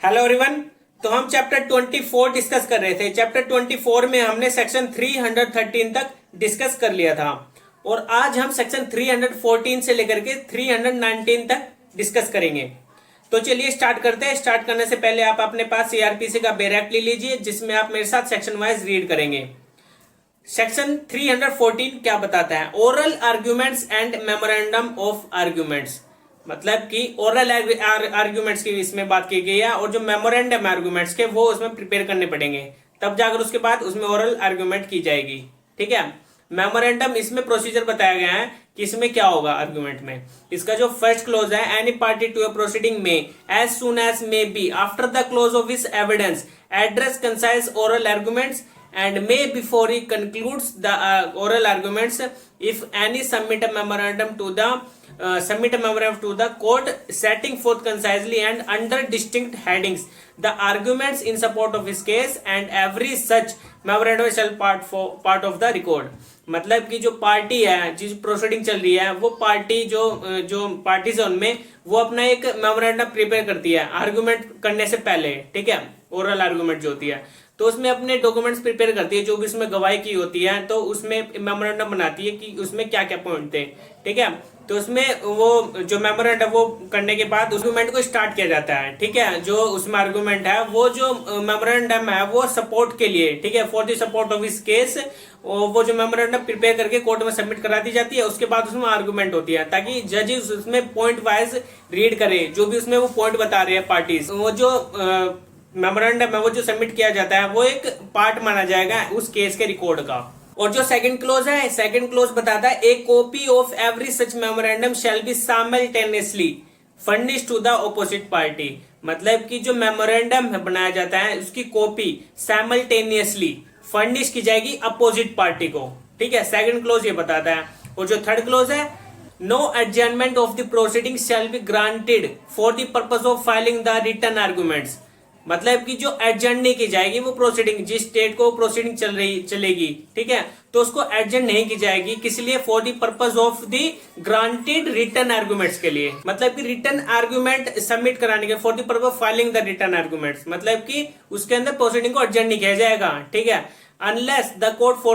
Hello everyone. तो हम chapter 24 discuss कर रहे थे। चैप्टर 24 में हमने सेक्शन 313 तक डिस्कस कर लिया था और आज हम सेक्शन 314 से लेकर के 319 तक डिस्कस करेंगे। तो चलिए स्टार्ट करते हैं। स्टार्ट करने से पहले आप अपने पास सीआरपीसी का बैरक ले लीजिए जिसमें आप मेरे साथ सेक्शन वाइज रीड करेंगे। सेक्शन 314 क्या बताता है? Oral arguments and memorandum of arguments, मतलब कि ओरल आर्ग्यूमेंट्स की इसमें बात की गई है और जो मेमोरेंडम आर्ग्यूमेंट्स के वो उसमें प्रिपेयर करने पड़ेंगे, तब जाकर उसके बाद उसमें ओरल आर्ग्यूमेंट की जाएगी। ठीक है। मेमोरेंडम इसमें प्रोसीजर बताया गया है कि इसमें क्या होगा आर्ग्यूमेंट में। इसका जो फर्स्ट क्लोज है, any party to a proceeding में as soon as may be after the close of his evidence address concise oral arguments and may before he concludes the oral arguments if any submit a memorandum to the court setting forth concisely and under distinct headings the arguments in support of his case and every such memorandum shall part of the record। मतलब कि जो party है, जिस proceeding चल रही है, वो party जो पार्टी है उनमें वो अपना एक मेमोरेंडम प्रिपेयर करती है आर्गुमेंट करने से पहले। ठीक है। ओरल आर्गुमेंट जो होती है तो उसमें अपने डॉक्यूमेंट्स प्रिपेयर करती है, जो भी उसमें गवाही की होती है तो उसमें मेमोरेंडम बनाती है कि उसमें क्या क्या पॉइंट थे। ठीक है। तो उसमें वो जो मेमोरेंडम वो करने के बाद उस आर्गुमेंट को स्टार्ट किया जाता है। ठीक है। जो उसमें आर्गुमेंट है वो जो मेमोरेंडम है वो सपोर्ट के लिए, ठीक है, for the support of his case, वो जो मेमोरेंडम प्रिपेयर करके कोर्ट में सबमिट करा दी जाती है। उसके बाद उसमें आर्गुमेंट होती है ताकि जजेस उसमें पॉइंट वाइज रीड करे, जो भी उसमें वो पॉइंट बता रहे हैं पार्टीज, वो जो मेमोरेंडम है वो जो सबमिट किया जाता है वो एक पार्ट माना जाएगा उस केस के रिकॉर्ड का। और जो सेकंड क्लोज है, सेकंड क्लोज बताता है a copy of every such memorandum shall be simultaneously furnished to the opposite party. मतलब कि जो मेमोरेंडम बनाया जाता है उसकी कॉपी साइमल्टेनियसली फर्निश की जाएगी अपोजिट पार्टी को। ठीक है। सेकंड क्लोज ये बताता है। और जो थर्ड क्लोज है, no adjournment of the proceeding shall be granted for the purpose of filing the written arguments. मतलब कि जो एडजर्न नहीं की जाएगी वो प्रोसीडिंग, जिस स्टेट को प्रोसीडिंग चलेगी, ठीक है, तो उसको एडजर्न नहीं की जाएगी, किस लिए? For the purpose of the granted written arguments के लिए। मतलब कि रिटन आर्गुमेंट सबमिट कराने के, for the purpose of filing the written arguments, मतलब कि उसके अंदर प्रोसीडिंग को एडजर्न नहीं किया जाएगा। ठीक है। Unless the court for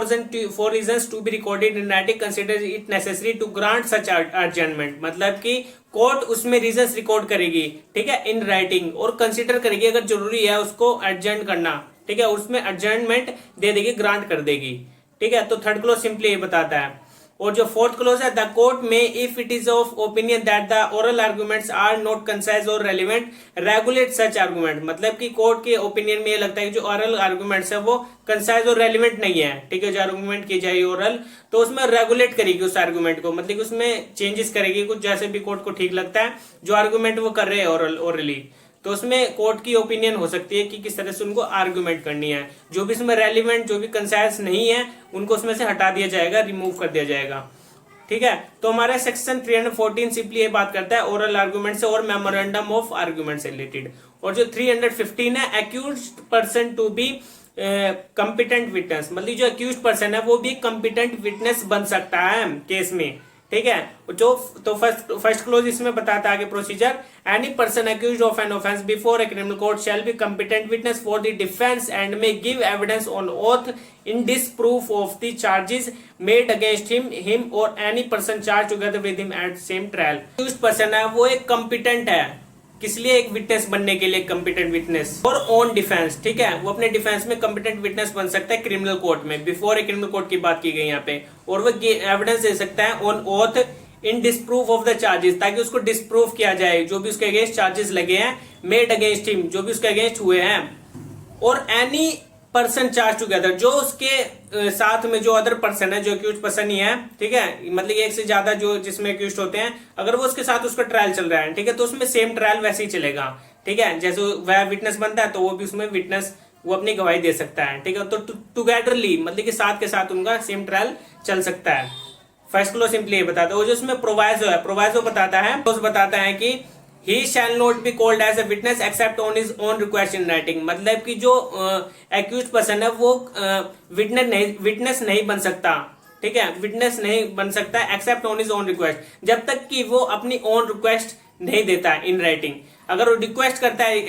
reasons to be recorded in writing considers it necessary to grant such adjournment। मतलब कि कोर्ट उसमें रीजंस रिकॉर्ड करेगी, ठीक है, इन राइटिंग, और कंसिडर करेगी अगर जरूरी है उसको एडजर्न करना। ठीक है। उसमें एडजर्नमेंट दे देगी, ग्रांट कर देगी। ठीक है। तो थर्ड क्लोज सिंपली ये बताता है। और जो फोर्थ क्लोज है, द कोर्ट में if it is of opinion that the oral arguments are not concise और रेलिवेंट रेगुलेट सच आर्गुमेंट। मतलब कि कोर्ट के ओपिनियन में ये लगता है कि जो ओरल आर्गुमेंट्स है वो कंसाइज और रेलिवेंट नहीं है, ठीक है, जो आर्गुमेंट की जाए ओरल, तो उसमें रेगुलेट करेगी उस आर्गुमेंट को, मतलब कि उसमें चेंजेस करेगी कुछ, जैसे भी कोर्ट को ठीक लगता है जो आर्गुमेंट वो कर रहे हैं ओरली, तो उसमें कोर्ट की ओपिनियन हो सकती है कि किस तरह से उनको आर्गुमेंट करनी है। जो भी इसमें रेलिवेंट, जो भी कंसाइज नहीं है, उनको उसमें से हटा दिया जाएगा, रिमूव कर दिया जाएगा। ठीक है। तो हमारा सेक्शन 314 सिंपली ये बात करता है ओरल आर्गुमेंट से और मेमोरेंडम ऑफ आर्गुमेंट से रिलेटेड। और जो 315 है, accused person to be competent witness, मतलब जो एक्यूज्ड पर्सन है वो भी कॉम्पिटेंट विटनेस बन सकता है केस में। ठीक है। जो तो फर्स्ट क्लोज इसमें बताता है आगे procedure, any person accused of an offence before a criminal court shall be competent witness for the defence and may give evidence on oath in disproof of the charges made against him और any person charge together with him at same trial. Accused person है वो एक competent है, किस लिए? एक witness बनने के लिए, कॉम्पिटेंट विटनेस और ऑन डिफेंस। ठीक है। वो अपने डिफेंस में कॉम्पिटेंट विटनेस बन सकता है क्रिमिनल कोर्ट में, बिफोर ए क्रिमिनल कोर्ट की बात की गई यहाँ पे, और वो एविडेंस दे सकता है on oath in disproof of the charges, ताकि उसको डिसप्रूफ किया जाए जो भी उसके अगेंस्ट चार्जेस लगे हैं, मेड अगेंस्ट हिम, जो भी उसके अगेंस्ट हुए हैं, और एनी पर्सन चार्ज टुगेदर, जो उसके साथ में जो अदर पर्सन है, जो अक्यूज पर्सन ही है, ठीक है, मतलब एक से ज्यादा जो जिसमें अक्यूज होते हैं, अगर वो उसके साथ उसका ट्रायल चल रहा है, ठीक है, तो उसमें सेम ट्रायल वैसे ही चलेगा। ठीक है। जैसे वह विटनेस बनता है तो वो भी उसमें विटनेस वो अपनी गवाही दे सकता है। ठीक है। तो टुगेदरली मतलब कि साथ के साथ उनका सेम ट्रायल चल सकता है। फर्स्ट क्लोज सिंपली ये बताता है। वो जो उसमें प्रोवाइजो है, प्रोवाइजो बताता है, तो बताता है कि he shall not be called as a witness except on his own request in writing। मतलब कि जो accused person है वो विटनेस नहीं बन सकता, ठीक है, विटनेस नहीं बन सकता except on his own request, जब तक कि वो अपनी ओन रिक्वेस्ट नहीं देता इन राइटिंग। अगर वो रिक्वेस्ट करता है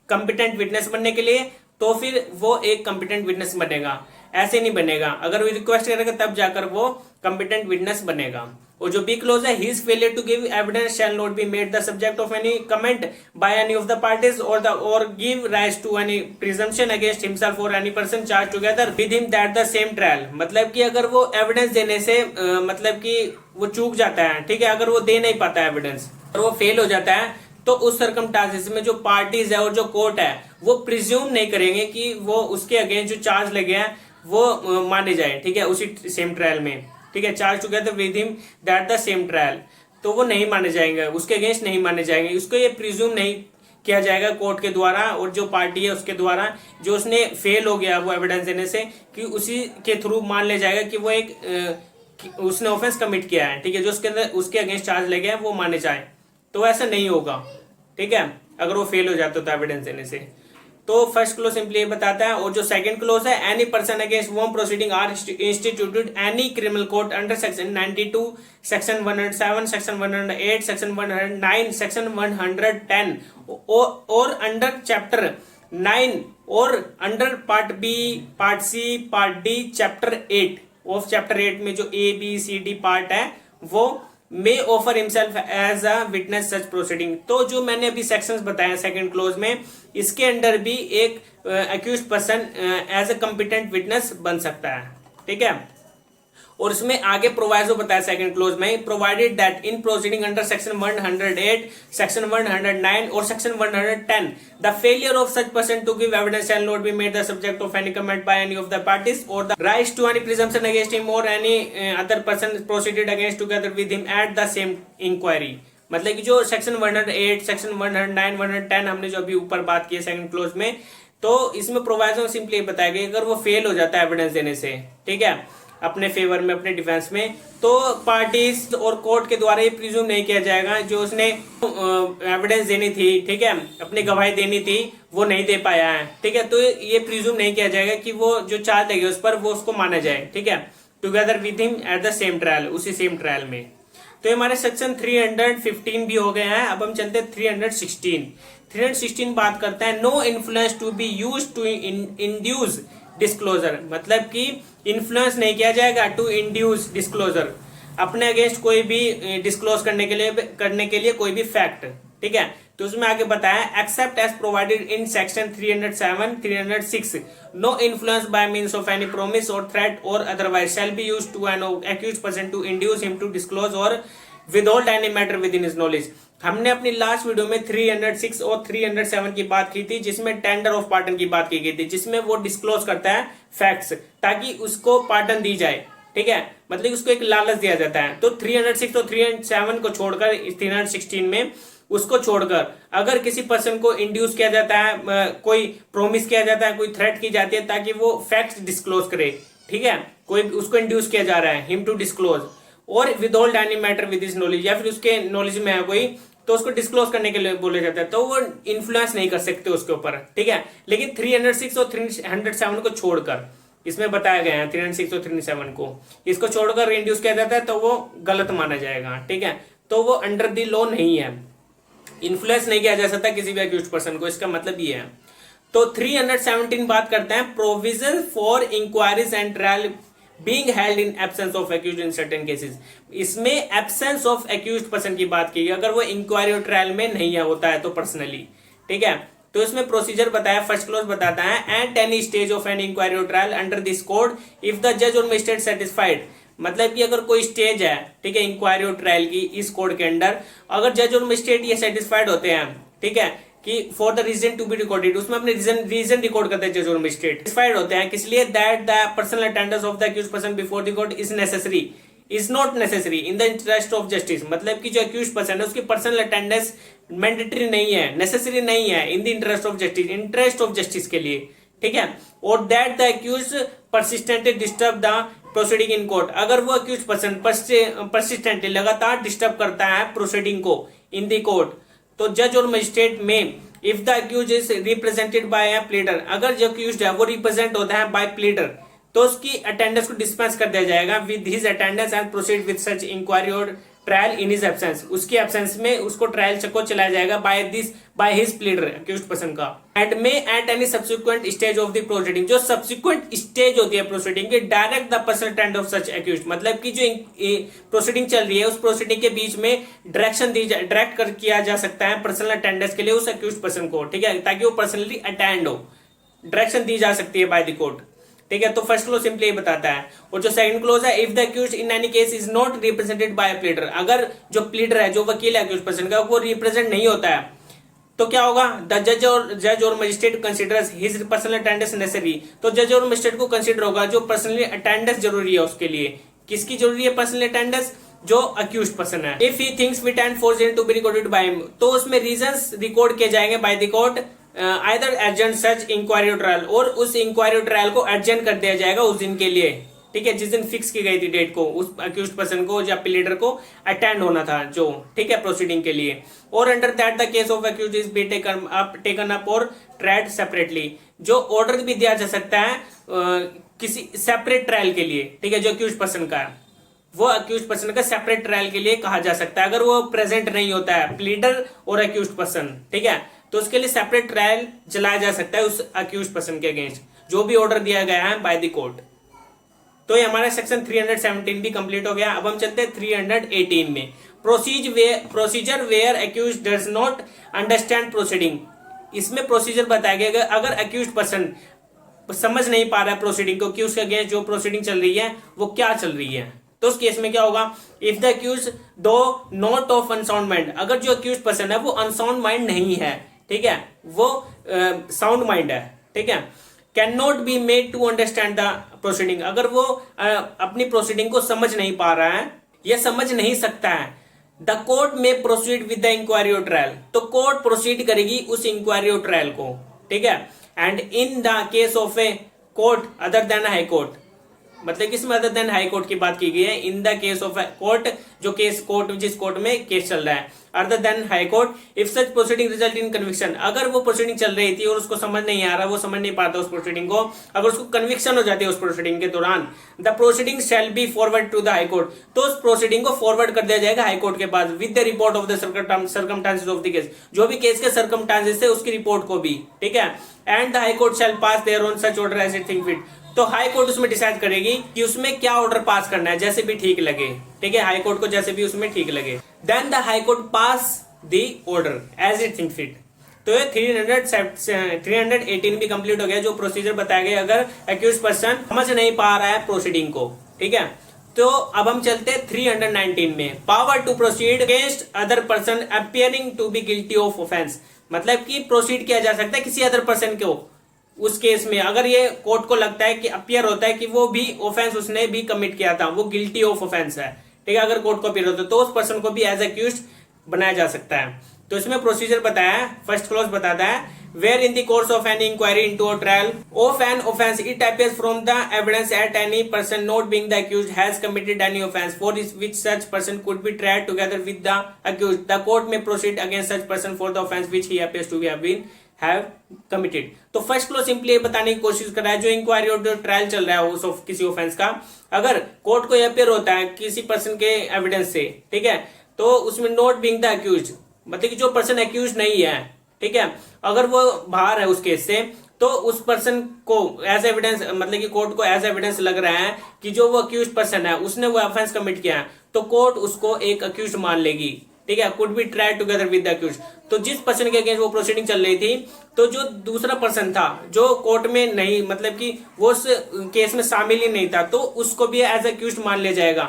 कंपिटेंट विटनेस बनने के लिए तो फिर वो एक कंपिटेंट विटनेस बनेगा, ऐसे नहीं बनेगा। अगर वो रिक्वेस्ट करेगा तब जाकर वो कंपिटेंट विटनेस बनेगा। और जो बी क्लोज है, his failure to give evidence shall not be made the subject of any comment by any of the parties और give rise to any presumption against himself और any person charge together with him that the same trial. मतलब कि अगर वो evidence देने से मतलब कि वो चूक जाता है, ठीक है, अगर वो दे नहीं पाता है एविडेंस और वो फेल हो जाता है, तो उस सर्कमस्टांसेस में जो पार्टीज है और जो कोर्ट है वो प्रिज्यूम नहीं करेंगे कि वो उसके अगेंस्ट जो चार्ज लगे हैं वो माने जाए, ठीक है, उसी सेम ट्रायल में, ठीक है, charge together with him that the same trial, तो वो नहीं माने जाएंगे, उसके अगेंस्ट नहीं माने जाएंगे। उसको ये प्रिज्यूम नहीं किया जाएगा कोर्ट के द्वारा और जो पार्टी है उसके द्वारा जो उसने फेल हो गया वो एविडेंस देने से, कि उसी के थ्रू मान लिया जाएगा कि वो एक उसने ऑफेंस कमिट किया है, ठीक है, जो उसके अंदर उसके अगेंस्ट चार्ज लगे हैं वो माने जाए। तो ऐसा नहीं होगा, ठीक है, अगर वो फेल हो जाता तो एविडेंस देने से। तो फर्स्ट क्लोज सिंपली ये बताता है। और जो सेकंड क्लोज है, any person against home proceeding are instituted any criminal court under section 92, section 107, section 108, section 109, section 110 और अंडर चैप्टर 9 और under part B, part C, part D, chapter 8 of chapter 8 में जो A B C D part है वो may offer himself as a witness such proceeding. तो जो मैंने अभी सेक्शंस बताया सेकंड क्लोज में, इसके अंडर भी एक accused person as a competent witness बन सकता है, ठीक है। और इसमें आगे प्रोवाइजो बताया सेकंड क्लोज में, provided that in proceeding under section 108, section 109 और section 110 the failure of such person to give evidence shall not be made the subject of any comment by any of the parties और the rise to any presumption against him और any other person proceeded against together with him at the same inquiry. मतलब कि जो section 108, section 109, 110 हमने जो अभी ऊपर बात की है सेकंड क्लोज में, तो इसमें प्रोवाइजो सिंपली बताया गया अगर वो फेल हो जाता है एविडेंस देने से, ठीक है, अपने फेवर में, अपने डिफेंस में, तो पार्टीज और कोर्ट के द्वारा ये प्रिज्यूम नहीं किया जाएगा जो उसने एविडेंस देनी थी, ठीक है, अपनी गवाही देनी थी वो नहीं दे पाया है, ठीक है, तो ये प्रिज्यूम नहीं किया जाएगा कि वो जो चार्ज लगे उस पर वो उसको माना जाए, ठीक है, together with him at the same trial, उसी सेम ट्रायल में। तो हमारे सेक्शन 315 भी हो गए हैं। अब हम चलते हैं 316 बात करता है no influence to be use to induce disclosure. मतलब कि इन्फ्लुएंस नहीं किया जाएगा टू इंड्यूस डिस्क्लोजर, अपने अगेंस्ट कोई भी डिस्क्लोज करने के लिए कोई भी फैक्ट, ठीक है। तो उसमें आगे बताया except as provided in section 307, 306 no influence by means of any promise और थ्रेट और otherwise shall be used to an accused person to induce him to disclose और withhold any matter within his knowledge. हमने अपनी last video में 306 और 307 की बात की थी, जिसमें टेंडर ऑफ पार्टन की बात की गई थी, जिसमें वो डिस्क्लोज करता है फैक्ट्स ताकि उसको पार्टन दी जाए, ठीक है, मतलब उसको एक लालच दिया जाता है। तो 306 और 307 को छोड़कर 316 में उसको छोड़कर अगर किसी पर्सन को इंड्यूस किया जाता है, कोई प्रोमिस किया जाता है, कोई थ्रेट की जाती है ताकि वो फैक्ट्स डिस्क्लोज करे, ठीक है, कोई उसको इंड्यूस किया जा रहा है हिम टू डिस्क्लोज और withhold any matter with his knowledge, या फिर उसके नॉलेज में है कोई तो उसको डिस्क्लोज करने के लिए बोला जाता है, तो वो इन्फ्लुएंस नहीं कर सकते उसके ऊपर, ठीक है। लेकिन 306 और 307 को छोड़कर, इसमें बताया गया है 306 और 307 को, इसको छोड़कर इंड्यूस किया जाता है तो वो गलत माना जाएगा, ठीक है, तो वो अंडर द लॉ नहीं है, इन्फ्लुएंस नहीं किया जा सकता किसी भी अक्यूज्ड पर्सन को, इसका मतलब ये है। तो 317 बात करते हैं provision for inquiries and trial being held in absence of accused in certain cases. इसमें एब्सेंस ऑफ एक्यूज्ड पर्सन की बात की, अगर वो इंक्वायरी और ट्रायल में नहीं होता है तो पर्सनली, ठीक है। तो इसमें प्रोसीजर बताया, फर्स्ट क्लोज बताता है at any stage of an inquiry और trial under this code if the जज और मजिस्ट्रेट सेटिस्फाइड। मतलब कि अगर कोई स्टेज है, ठीक है, इंक्वायरी और ट्रायल की इस कोड के अंडर, अगर जज और मजिस्ट्रेट ये सेटिस्फाइड होते हैं, ठीक है, कि for the reason to be recorded, उसमें अपने रीजन रिकॉर्ड करते हैं जज और मजिस्ट्रेट, सेटिस्फाइड होते हैं किस लिए, that the personal attendance of the accused person before the court is necessary, is not necessary in the interest of justice. मतलब कि जो अक्यूज्ड पर्सन है उसकी पर्सनल अटेंडेंस मैंडेटरी नहीं है, नेसेसरी नहीं है, in the interest of justice, interest of justice के लिए, ठीक है। और that the accused persistently disturb the proceeding in court, अगर वो अक्यूज्ड पर्सन परसिस्टेंटली लगातार डिस्टर्ब करता है प्रोसीडिंग को इन द कोर्ट, तो जज और मजिस्ट्रेट में if the accuse is represented by a pleader, अगर जो अक्यूज्ड है वो रिप्रेजेंट होता है बाय प्लीडर, तो उसकी अटेंडेंस को डिस्पेंस कर दिया जाएगा with his attendance and proceed with such inquiry और ट्रायल इन हिज एब्सेंस, उसकी एब्सेंस में उसको ट्रायल को चलाया जाएगा by his pleader, accused person का। And may at any subsequent stage of the proceeding, जो सब्सिक्वेंट स्टेज होती है प्रोसीडिंग की, direct the personal attend of such accused, मतलब कि जो प्रोसीडिंग चल रही है उस प्रोसीडिंग के बीच में डायरेक्ट किया जा सकता है पर्सनल अटेंडेंस के लिए उस अक्यूज्ड पर्सन को, ठीक है, ताकि वो पर्सनली अटेंड हो, डायरेक्शन दी जा सकती है बाय द कोर्ट, ठीक है। तो फर्स्ट क्लोज सिंपली बताता है। और जो सेकंड क्लोज है, if the accused in any case is not represented by a pleader, अगर जो प्लीडर है, जो वकील है अक्यूज्ड पर्सन का, वो रिप्रेजेंट नहीं होता है तो क्या होगा, द जज और magistrate considers his personal attendance necessary, तो जज और मजिस्ट्रेट को कंसिडर होगा जो पर्सनली अटेंडेंस जरूरी है उसके लिए। किसकी जरूरी है पर्सनली अटेंडेंस, जो अक्यूज्ड पर्सन है। If he thinks fit and force to be recorded by him, तो उसमें रीजंस रिकॉर्ड किए जाएंगे by the court, either urgent such inquiry trial, और उस इंक्वायरी ट्रायल को अर्जेंट कर दिया जाएगा उस दिन के लिए, ठीक है, जिस दिन फिक्स की गई थी डेट को, उस अक्यूज्ड पर्सन को या प्लीडर को अटेंड होना था जो, ठीक है, प्रोसीडिंग के लिए। और under that the case of accused is be taken up और ट्राइड सेपरेटली, जो ऑर्डर भी दिया जा सकता है किसी सेपरेट ट्रायल के लिए, ठीक है, जो अक्यूज्ड पर्सन का है, वो अक्यूज्ड पर्सन का सेपरेट ट्रायल के लिए कहा जा सकता है अगर वो प्रेजेंट नहीं होता है प्लीडर और अक्यूज्ड पर्सन, ठीक है, तो उसके लिए सेपरेट ट्रायल चलाया जा सकता है उस अक्यूज्ड पर्सन के अगेंस्ट जो भी ऑर्डर दिया गया है बाय द कोर्ट। तो ये हमारा सेक्शन 317 भी कंप्लीट हो गया। अब हम चलते हैं 318 में, procedure where accused does not understand proceeding. इसमें प्रोसीजर बताया गया अगर अक्यूज्ड पर्सन समझ नहीं पा रहा है प्रोसीडिंग को कि उसके अगेंस्ट जो प्रोसीडिंग चल रही है वो क्या चल रही है, तो उस केस में क्या होगा, इफ द अक्यूज दो नॉट ऑफ अनसाउंड माइंड, अगर जो अक्यूज पर्सन है वो अनसाउंड माइंड नहीं है, ठीक है, वो साउंड माइंड है, ठीक है, can not be made to understand the proceeding, अगर वो अपनी प्रोसीडिंग को समझ नहीं पा रहा है या समझ नहीं सकता है, the court may proceed with the inquiry और ट्रायल, तो कोर्ट प्रोसीड करेगी उस इंक्वायरी और ट्रायल को, ठीक है। And in the case of a court other than high court, मतलब किसमें अदर देन हाई कोर्ट की बात की गई है, in the case of court, जो केस कोर्ट जिस कोर्ट में केस चल रहा है, other than high court, if such proceeding result in conviction, अगर वो प्रोसीडिंग चल रही थी और उसको समझ नहीं आ रहा, वो समझ नहीं पाता उस प्रोसीडिंग को, अगर उसको कन्विक्शन हो जाती है उस प्रोसीडिंग के दौरान, the proceeding shall be forward to the high court, तो उस प्रोसीडिंग को फॉरवर्ड कर दिया जाएगा हाई कोर्ट के पास with the report of the circumstances of the case, जो भी केस के सर्कमस्टांसेस है उसकी रिपोर्ट को भी, ठीक है। And the high court shall pass thereon such order as it think fit, तो हाई कोर्ट उसमें डिसाइड करेगी कि उसमें क्या ऑर्डर पास करना है, जैसे भी ठीक लगे, ठीक है, हाई कोर्ट को जैसे भी उसमें ठीक लगे। Then the high court pass the order as it think fit. तो ये 318 भी कंप्लीट हो गया, जो प्रोसीजर बताया गया अगर अक्यूज्ड पर्सन समझ नहीं पा रहा है प्रोसीडिंग को, ठीक है। तो अब हम चलते हैं 319 में, power to proceed against other person appearing to be guilty of offence, मतलब कि प्रोसीड किया जा सकता है किसी अदर पर्सन को उस केस में अगर ये कोर्ट को लगता है कि अपियर होता है कि वो भी ऑफेंस उसने भी कमिट किया था, वो गिल्टी ऑफ ऑफेंस है, ठीक है, अगर कोर्ट को अपियर होता है तो उस पर्सन को भी एज अक्यूज्ड बनाया जा सकता है। तो इसमें प्रोसीजर बताया है, फर्स्ट क्लॉज बताता है, where in the course of any inquiry into a trial of an offence it appears from the evidence at any person not being the accused has committed any offence for which such person could be tried together with the accused, the court may proceed against such person for the offence which he appears to have committed. तो first clause simply बताने की कोशिश कर रहा है जो inquiry और जो ट्रायल चल रहा है उस किसी ऑफेंस का, अगर कोर्ट को अपीयर होता है किसी पर्सन के एविडेंस से, ठीक है, तो उसमें नॉट बीइंग द अक्यूज्ड, मतलब कि जो पर्सन अक्यूज नहीं है, ठीक है, अगर वो बाहर है उस केस से, तो उस पर्सन को एज एविडेंस, मतलब कि कोर्ट को एज एविडेंस लग रहा है कि जो वो अक्यूज पर्सन है उसने वो ऑफेंस कमिट किया है, तो कोर्ट उसको एक अक्यूज मान लेगी, ठीक है, could be tried together with the accuse. तो जिस पर्सन के अगेंस्ट वो प्रोसीडिंग चल रही थी, तो जो दूसरा पर्सन था जो कोर्ट में नहीं, मतलब कि वो उस केस में शामिल ही नहीं था, तो उसको भी एज अक्यूज मान लिया जाएगा,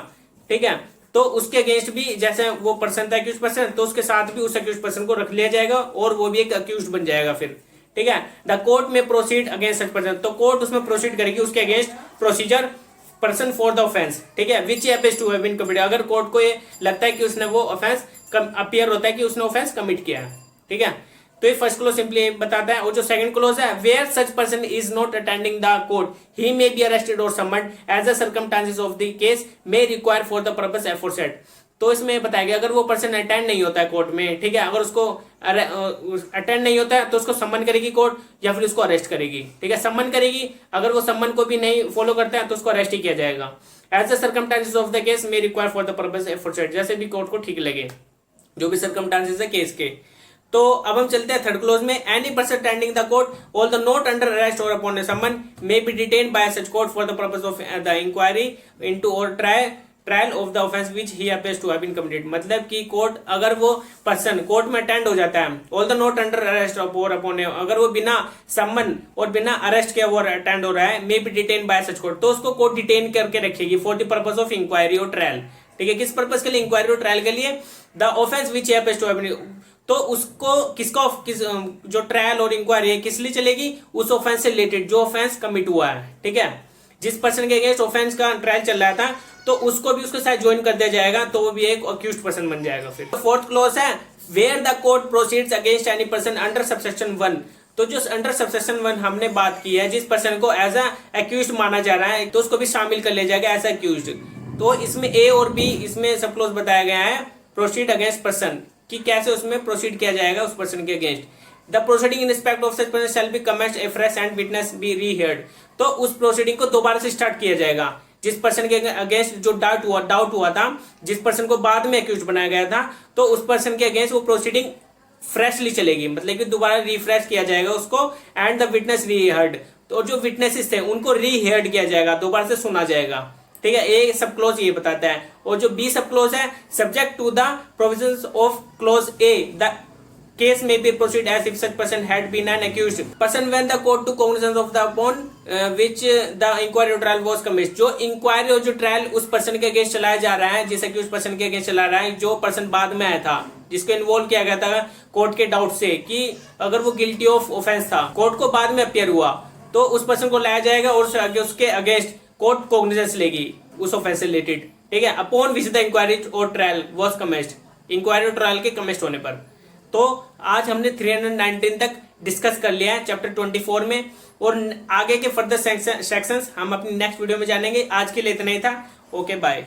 ठीक है। तो उसके अगेंस्ट भी जैसे वो पर्सन था अक्यूज पर्सन, तो उसके साथ भी उस अक्यूज पर्सन को रख लिया जाएगा और वो भी एक अक्यूज बन जाएगा फिर, ठीक है। The court may proceed against such person, तो कोर्ट उसमें प्रोसीड करेगी उसके against procedure person for the offence, ठीक है, which happens to have been committed, अगर कोर्ट को ये लगता है कि उसने वो ऑफेंस अपीयर होता है कि उसने ऑफेंस कमिट किया है, ठीक है। तो ये फर्स्ट क्लोज सिंपली बताता है। और जो सेकंड क्लोज है, where such person is not attending the court he may be arrested or summoned as the circumstances of the case may require for the purpose aforesaid, तो इसमें बताया गया अगर वो पर्सन अटेंड नहीं होता है कोर्ट में, ठीक है, अगर उसको अटेंड नहीं होता है तो उसको सम्मन करेगी कोर्ट या फिर उसको अरेस्ट करेगी, ठीक है, सम्मन करेगी। अगर वो सम्मन को भी नहीं फॉलो करता है तो उसको अरेस्ट ही किया जाएगा। As the circumstances of the case may require for the purpose aforesaid, जैसे भी कोर्ट को ठीक लगे, जो भी सर्कमस्टांसेस है केस के। तो अब हम चलते हैं थर्ड क्लोज में। Any person attending the court although not under arrest or upon summon may be detained by such court for the purpose of the inquiry into or trial of the offence which he appears to have been committed. मतलब कि court, अगर वो person court में attend हो जाता है, all the not under arrest or upon, अगर वो बिना सम्मन और बिना अरेस्ट के वो अटेंड हो रहा है, may be detain by such court, तो उसको कोर्ट डिटेन करके रखेगी for the purpose of inquiry और ट्रायल, ठीक है। किस पर्पस के लिए? इंक्वायरी और ट्रायल के लिए। The offence which he appears to have been, तो उसको किस जो ट्रायल और इंक्वायरी है किस लिए चलेगी? उस ऑफेंस से रिलेटेड जो ऑफेंस कमिट हुआ है, ठीक है। जिस पर्सन के अगेंस्ट ऑफेंस का ट्रायल चल रहा था तो उसको भी उसके साथ ज्वाइन कर दिया जाएगा, तो वो भी एक अक्यूज्ड पर्सन बन जाएगा। फिर फोर्थ क्लॉज है where the court proceeds against any person under subsection 1। तो जो अंडर सबसेक्शन 1 हमने बात की है, जिस पर्सन को एज अक्यूज्ड माना जा रहा है तो उसको भी शामिल कर लिया जाएगा एज अक्यूज्ड। तो इसमें ए और बी इसमें सब क्लॉज बताया गया है प्रोसीड अगेंस्ट पर्सन, कि कैसे उसमें प्रोसीड किया जाएगा उस पर्सन के against. The proceeding in respect of such person shall be commenced afresh and witness be reheard. तो उस प्रोसीडिंग को दोबारा से स्टार्ट किया जाएगा। जिस पर्सन के अगेंस्ट जो डाउट हुआ था, जिस पर्सन को बाद में अक्यूज बनाया गया था, तो उस पर्सन के अगेंस्ट वो प्रोसीडिंग फ्रेशली चलेगी, मतलब कि दोबारा रिफ्रेश किया जाएगा उसको। एंड द विटनेस रीहर्ड, तो जो विटनेसेस थे उनको रीहर्ड किया जाएगा, दोबारा से सुना जाएगा, ठीक है। ए सब क्लोज ये बताता है। और जो बी सब क्लोज है, subject to the provisions of clause A the case may be proceed as if such person had been an accused person when the court took cognizance of the upon which the inquiry or trial was commenced। जो inquiry और जो trial उस person के against चलाया जा रहा है, जिस अक्यूज पर्सन के अगेंस्ट चला रहा है, जो पर्सन बाद में आया था, जिसको इन्वॉल्व किया गया था कोर्ट के डाउट से कि अगर वो गिल्टी ऑफ ऑफेंस था, कोर्ट को बाद में अपियर हुआ, तो उस पर्सन को लाया जाएगा और उसके अगेंस्ट कोर्ट कॉग्निजेंस लेगी उस ऑफेंस से रिलेटेड, ठीक है। अपॉन विच द इंक्वायरी और ट्रायल वॉज कमेंस्ड, इंक्वायरी और ट्रायल के कमेंस्ट होने पर। तो आज हमने 319 तक डिस्कस कर लिया है चैप्टर 24 में, और आगे के फर्दर सेक्शंस हम अपनी नेक्स्ट वीडियो में जानेंगे। आज के लिए इतना ही था। Okay bye.